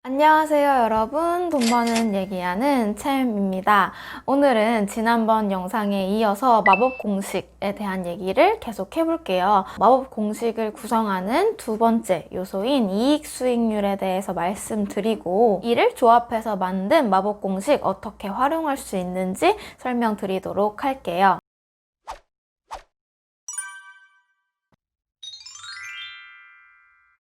안녕하세요 여러분, 돈 버는 얘기하는 챔입니다. 오늘은 지난번 영상에 이어서 마법 공식에 대한 얘기를 계속 해볼게요. 마법 공식을 구성하는 두 번째 요소인 이익 수익률에 대해서 말씀드리고, 이를 조합해서 만든 마법 공식 어떻게 활용할 수 있는지 설명드리도록 할게요.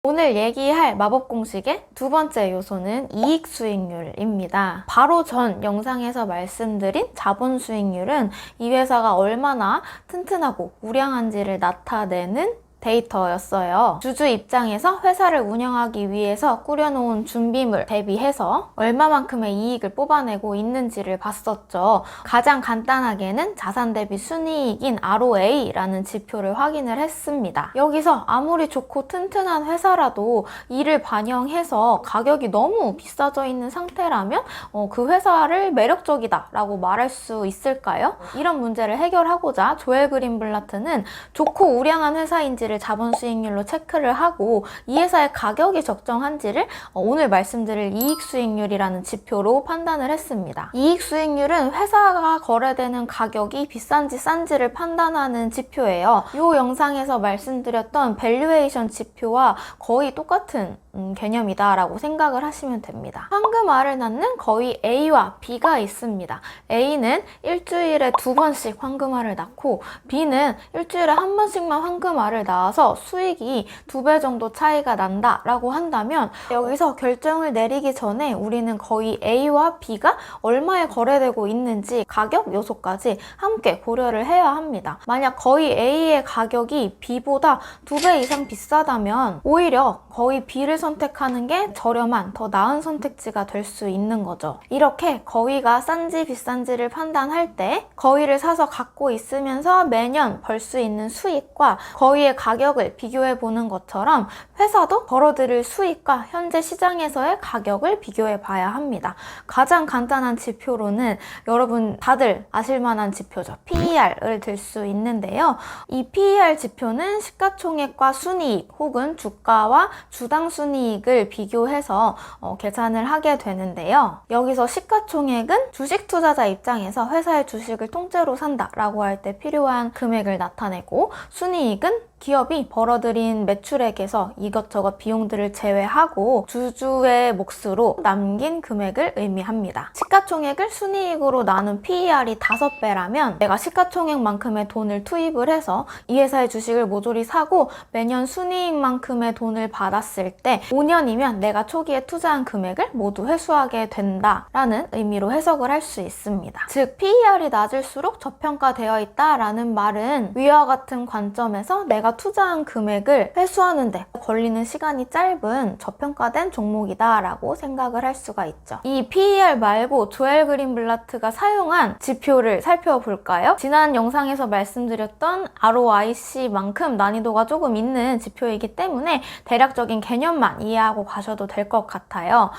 오늘 얘기할 마법 공식의 두 번째 요소는 이익 수익률입니다. 바로 전 영상에서 말씀드린 자본 수익률은 이 회사가 얼마나 튼튼하고 우량한지를 나타내는 데이터였어요. 주주 입장에서 회사를 운영하기 위해서 꾸려놓은 준비물 대비해서 얼마만큼의 이익을 뽑아내고 있는지를 봤었죠. 가장 간단하게는 자산 대비 순이익인 ROA라는 지표를 확인을 했습니다. 여기서 아무리 좋고 튼튼한 회사라도 이를 반영해서 가격이 너무 비싸져 있는 상태라면 그 회사를 매력적이다 라고 말할 수 있을까요? 이런 문제를 해결하고자 조엘 그린블라트는 좋고 우량한 회사인지 자본 수익률로 체크를 하고 이 회사의 가격이 적정한지를 오늘 말씀드릴 이익 수익률이라는 지표로 판단을 했습니다. 이익 수익률은 회사가 거래되는 가격이 비싼지 싼지를 판단하는 지표예요. 이 영상에서 말씀드렸던 밸류에이션 지표와 거의 똑같은 개념이다 라고 생각을 하시면 됩니다. 황금알을 낳는 거의 A와 B가 있습니다. A는 일주일에 2번씩 황금알을 낳고 B는 일주일에 1번씩만 황금알을 낳아서 수익이 2배 정도 차이가 난다 라고 한다면, 여기서 결정을 내리기 전에 우리는 거의 A와 B가 얼마에 거래되고 있는지 가격 요소까지 함께 고려를 해야 합니다. 만약 거의 A의 가격이 B보다 2배 이상 비싸다면 오히려 거의 B를 선택하는 게 저렴한 더 나은 선택지가 될 수 있는 거죠. 이렇게 거위가 싼지 비싼지를 판단할 때 거위를 사서 갖고 있으면서 매년 벌 수 있는 수익과 거위의 가격을 비교해 보는 것처럼 회사도 벌어들일 수익과 현재 시장에서의 가격을 비교해 봐야 합니다. 가장 간단한 지표로는 여러분 다들 아실 만한 지표죠. PER을 들 수 있는데요. 이 PER 지표는 시가총액과 순이익 혹은 주가와 주당 순이익을 비교해서 계산을 하게 되는데요. 여기서 시가총액은 주식 투자자 입장에서 회사의 주식을 통째로 산다 라고 할 때 필요한 금액을 나타내고, 순이익은 기업이 벌어들인 매출액에서 이것저것 비용들을 제외하고 주주의 몫으로 남긴 금액을 의미합니다. 시가총액을 순이익으로 나눈 PER이 5배라면 내가 시가총액만큼의 돈을 투입을 해서 이 회사의 주식을 모조리 사고 매년 순이익만큼의 돈을 받았을 때 5년이면 내가 초기에 투자한 금액을 모두 회수하게 된다라는 의미로 해석을 할 수 있습니다. 즉 PER이 낮을수록 저평가되어 있다라는 말은 위와 같은 관점에서 내가 투자한 금액을 회수하는데 걸리는 시간이 짧은 저평가된 종목이다 라고 생각을 할 수가 있죠. 이 PER 말고 조엘 그린블라트가 사용한 지표를 살펴볼까요? 지난 영상에서 말씀드렸던 ROIC만큼 난이도가 조금 있는 지표이기 때문에 대략적인 개념만 이해하고 가셔도 될 것 같아요.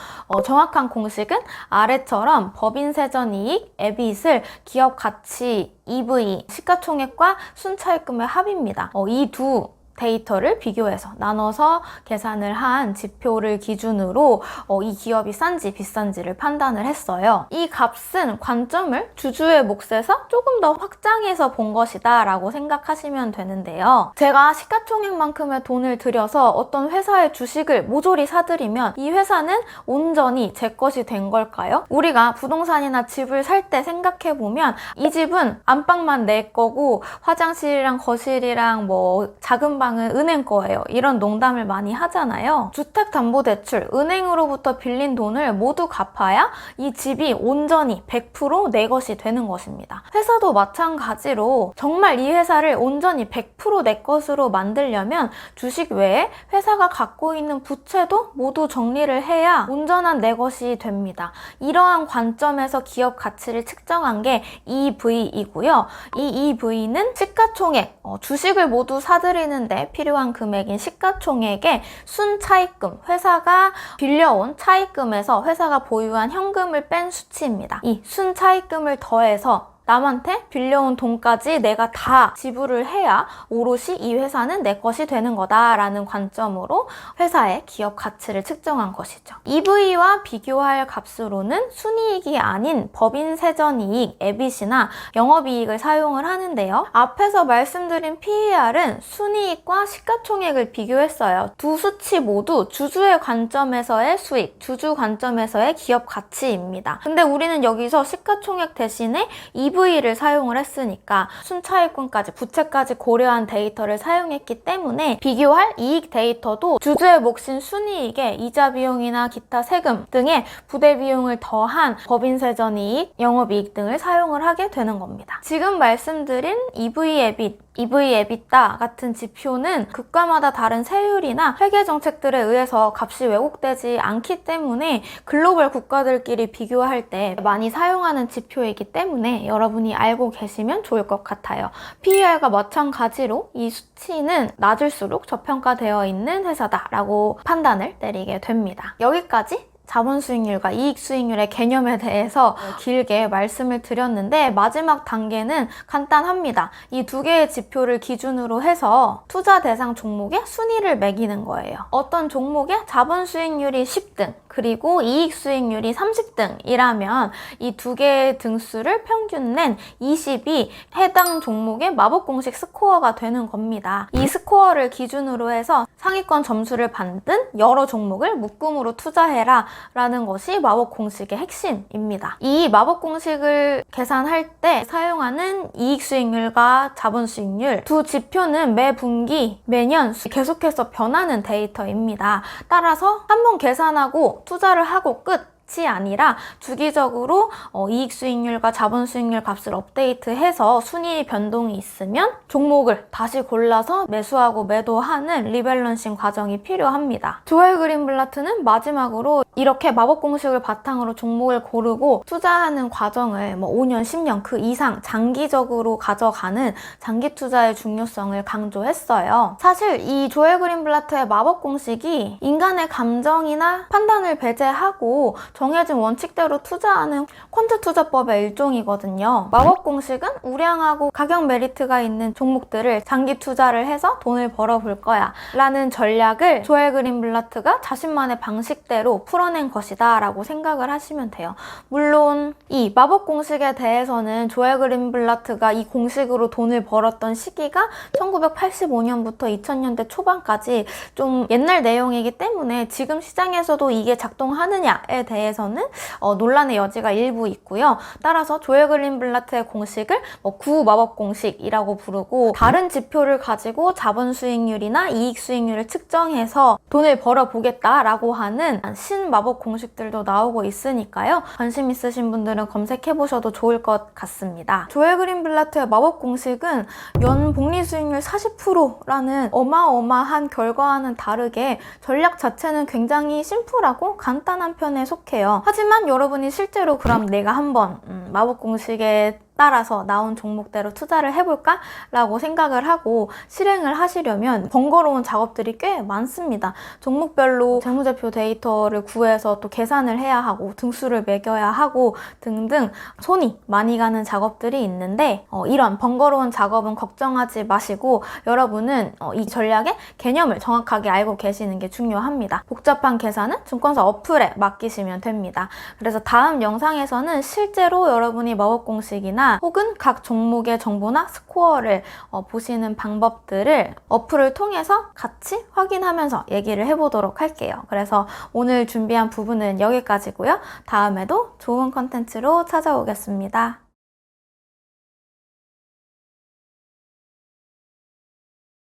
정확한 공식은 아래처럼 법인세전이익, EBIT을 기업가치, EV, 시가총액과 순차입금의 합입니다. 이 두 데이터를 비교해서 나눠서 계산을 한 지표를 기준으로 이 기업이 싼지 비싼지를 판단을 했어요. 이 값은 관점을 주주의 몫에서 조금 더 확장해서 본 것이다 라고 생각하시면 되는데요. 제가 시가총액만큼의 돈을 들여서 어떤 회사의 주식을 모조리 사들이면 이 회사는 온전히 제 것이 된 걸까요? 우리가 부동산이나 집을 살 때 생각해보면 이 집은 안방만 내 거고 화장실이랑 거실이랑 뭐 작은 방 은 은행 거예요. 이런 농담을 많이 하잖아요. 주택담보대출, 은행으로부터 빌린 돈을 모두 갚아야 이 집이 온전히 100% 내 것이 되는 것입니다. 회사도 마찬가지로 정말 이 회사를 온전히 100% 내 것으로 만들려면 주식 외에 회사가 갖고 있는 부채도 모두 정리를 해야 온전한 내 것이 됩니다. 이러한 관점에서 기업 가치를 측정한 게 EV이고요. 이 EV는 시가총액, 주식을 모두 사들이는데 필요한 금액인 시가총액의 순차입금, 회사가 빌려온 차입금에서 회사가 보유한 현금을 뺀 수치입니다. 이 순차입금을 더해서 남한테 빌려온 돈까지 내가 다 지불을 해야 오롯이 이 회사는 내 것이 되는 거다라는 관점으로 회사의 기업 가치를 측정한 것이죠. EV와 비교할 값으로는 순이익이 아닌 법인 세전이익, EBIT이나 영업이익을 사용을 하는데요. 앞에서 말씀드린 PER은 순이익과 시가총액을 비교했어요. 두 수치 모두 주주의 관점에서의 수익, 주주 관점에서의 기업 가치입니다. 근데 우리는 여기서 시가총액 대신에 EV를 사용을 했으니까 순차익분까지, 부채까지 고려한 데이터를 사용했기 때문에 비교할 이익 데이터도 주주의 몫인 순이익에 이자 비용이나 기타 세금 등의 부대 비용을 더한 법인 세전이익, 영업이익 등을 사용을 하게 되는 겁니다. 지금 말씀드린 EV, EBIT, EV, EBITDA 같은 지표는 국가마다 다른 세율이나 회계 정책들에 의해서 값이 왜곡되지 않기 때문에 글로벌 국가들끼리 비교할 때 많이 사용하는 지표이기 때문에 여러분이 알고 계시면 좋을 것 같아요. PER과 마찬가지로 이 수치는 낮을수록 저평가되어 있는 회사다라고 판단을 내리게 됩니다. 여기까지 자본 수익률과 이익 수익률의 개념에 대해서 길게 말씀을 드렸는데 마지막 단계는 간단합니다. 이 두 개의 지표를 기준으로 해서 투자 대상 종목의 순위를 매기는 거예요. 어떤 종목의 자본 수익률이 10등, 그리고 이익 수익률이 30등이라면 이 두 개의 등수를 평균 낸 20이 해당 종목의 마법 공식 스코어가 되는 겁니다. 이 스코어를 기준으로 해서 상위권 점수를 받는 여러 종목을 묶음으로 투자해라 라는 것이 마법 공식의 핵심입니다. 이 마법 공식을 계산할 때 사용하는 이익 수익률과 자본 수익률 두 지표는 매 분기, 매년 계속해서 변하는 데이터입니다. 따라서 한번 계산하고 투자를 하고 끝! 이 아니라 주기적으로 이익 수익률과 자본 수익률 값을 업데이트해서 순위 변동이 있으면 종목을 다시 골라서 매수하고 매도하는 리밸런싱 과정이 필요합니다. 조엘 그린블라트는 마지막으로 이렇게 마법 공식을 바탕으로 종목을 고르고 투자하는 과정을 5년, 10년 그 이상 장기적으로 가져가는 장기 투자의 중요성을 강조했어요. 사실 이 조엘 그린블라트의 마법 공식이 인간의 감정이나 판단을 배제하고 정해진 원칙대로 투자하는 퀀트 투자법의 일종이거든요. 마법 공식은 우량하고 가격 메리트가 있는 종목들을 장기 투자를 해서 돈을 벌어볼 거야 라는 전략을 조엘 그린블라트가 자신만의 방식대로 풀어낸 것이다 라고 생각을 하시면 돼요. 물론 이 마법 공식에 대해서는 조엘 그린블라트가 이 공식으로 돈을 벌었던 시기가 1985년부터 2000년대 초반까지 좀 옛날 내용이기 때문에 지금 시장에서도 이게 작동하느냐에 대해서는 논란의 여지가 일부 있고요. 따라서 조엘 그린블라트의 공식을 구마법 공식이라고 부르고 다른 지표를 가지고 자본 수익률이나 이익 수익률을 측정해서 돈을 벌어보겠다라고 하는 신마법 공식들도 나오고 있으니까요. 관심 있으신 분들은 검색해보셔도 좋을 것 같습니다. 조엘 그린블라트의 마법 공식은 연 복리 수익률 40%라는 어마어마한 결과와는 다르게 전략 자체는 굉장히 심플하고 간단한 편에 속해요. 하지만 여러분이 실제로 그럼 내가 한번 마법 공식에 따라서 나온 종목대로 투자를 해볼까? 라고 생각을 하고 실행을 하시려면 번거로운 작업들이 꽤 많습니다. 종목별로 재무제표 데이터를 구해서 또 계산을 해야 하고 등수를 매겨야 하고 등등 손이 많이 가는 작업들이 있는데 이런 번거로운 작업은 걱정하지 마시고 여러분은 이 전략의 개념을 정확하게 알고 계시는 게 중요합니다. 복잡한 계산은 증권사 어플에 맡기시면 됩니다. 그래서 다음 영상에서는 실제로 여러분이 마법 공식이나 혹은 각 종목의 정보나 스코어를 보시는 방법들을 어플을 통해서 같이 확인하면서 얘기를 해보도록 할게요. 그래서 오늘 준비한 부분은 여기까지고요. 다음에도 좋은 컨텐츠로 찾아오겠습니다.